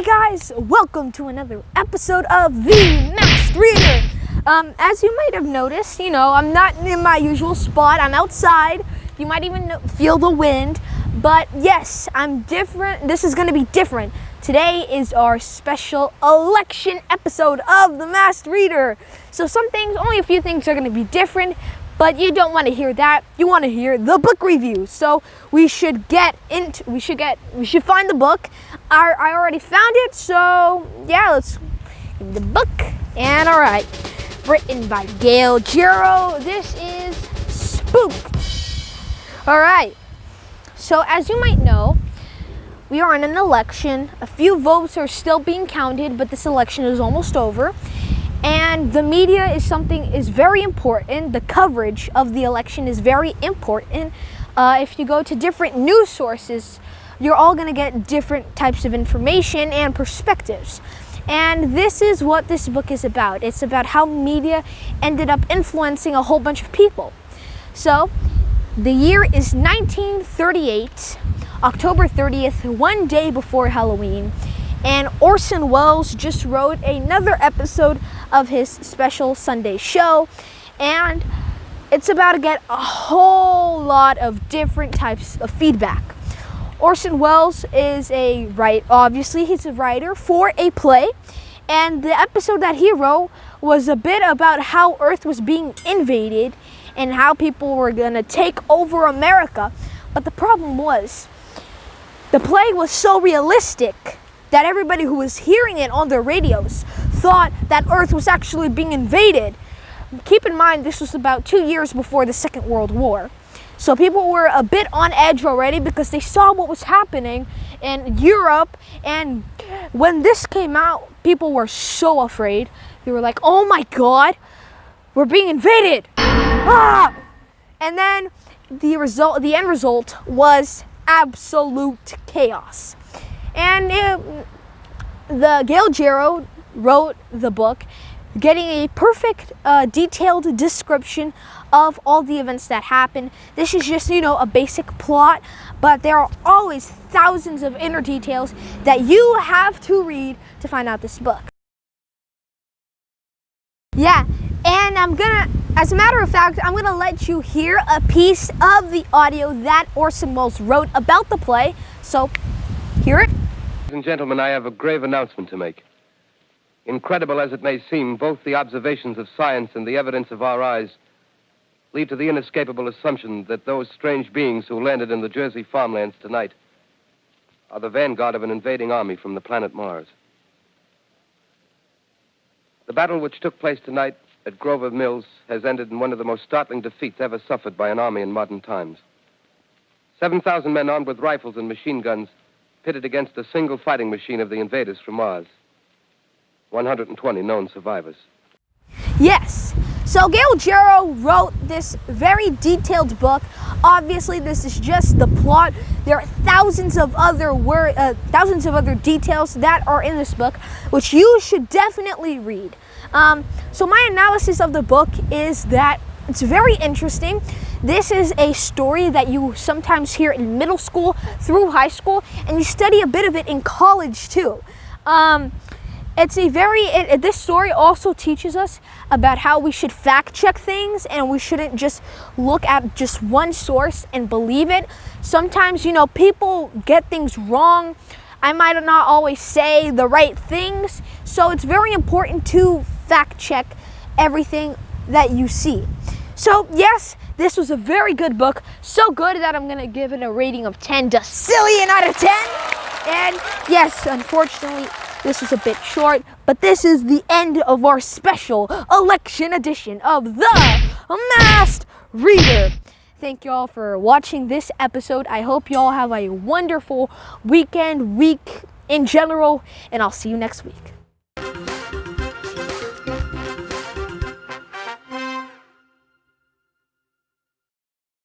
guys, welcome to another episode of The Masked Reader. As you might have noticed, I'm not in my usual spot. I'm outside. You might even feel the wind. But yes, I'm different. This is going to be different. Today is our special election episode of The Masked Reader. So some things, only a few things are going to be different. But you don't want to hear that. You want to hear the book review. So we should find the book. I already found it. So yeah, let's get the book. And all right, written by Gail Jarrow. This is Spooked. All right. So as you might know, we are in an election. A few votes are still being counted, but this election is almost over. And the media is very important. The coverage of the election is very important. If you go to different news sources, you're all going to get different types of information and perspectives. And this is what this book is about. It's about how media ended up influencing a whole bunch of people. So, the year is 1938, October 30th, one day before Halloween. And Orson Welles just wrote another episode of his special Sunday show, and it's about to get a whole lot of different types of feedback. Orson Welles is obviously he's a writer for a play, and the episode that he wrote was a bit about how Earth was being invaded and how people were gonna take over America. But the problem was, the play was so realistic that everybody who was hearing it on their radios thought that Earth was actually being invaded. Keep in mind, this was about 2 years before the Second World War. So people were a bit on edge already because they saw what was happening in Europe. And when this came out, people were so afraid. They were like, oh my God, we're being invaded. Ah! And then the end result was absolute chaos. And the Gail Jarrow wrote the book, getting a perfect, detailed description of all the events that happened. This is just, a basic plot, but there are always thousands of inner details that you have to read to find out this book. Yeah, and as a matter of fact, I'm gonna let you hear a piece of the audio that Orson Welles wrote about the play. So, hear it. Ladies and gentlemen, I have a grave announcement to make. Incredible as it may seem, both the observations of science and the evidence of our eyes lead to the inescapable assumption that those strange beings who landed in the Jersey farmlands tonight are the vanguard of an invading army from the planet Mars. The battle which took place tonight at Grover Mills has ended in one of the most startling defeats ever suffered by an army in modern times. 7,000 men armed with rifles and machine guns pitted against a single fighting machine of the invaders from Mars. 120 known survivors. Yes. So Gail Jarrow wrote this very detailed book. Obviously, this is just the plot. There are thousands of other details that are in this book, which you should definitely read. So my analysis of the book is that it's very interesting. This is a story that you sometimes hear in middle school through high school, and you study a bit of it in college too. This story also teaches us about how we should fact check things, and we shouldn't just look at just one source and believe it. Sometimes, people get things wrong. I might not always say the right things. So it's very important to fact check everything that you see. So yes, this was a very good book. So good that I'm gonna give it a rating of 10 decillion out of 10. And yes, unfortunately, this was a bit short, but this is the end of our special election edition of The Masked Reader. Thank you all for watching this episode. I hope you all have a wonderful week in general, and I'll see you next week.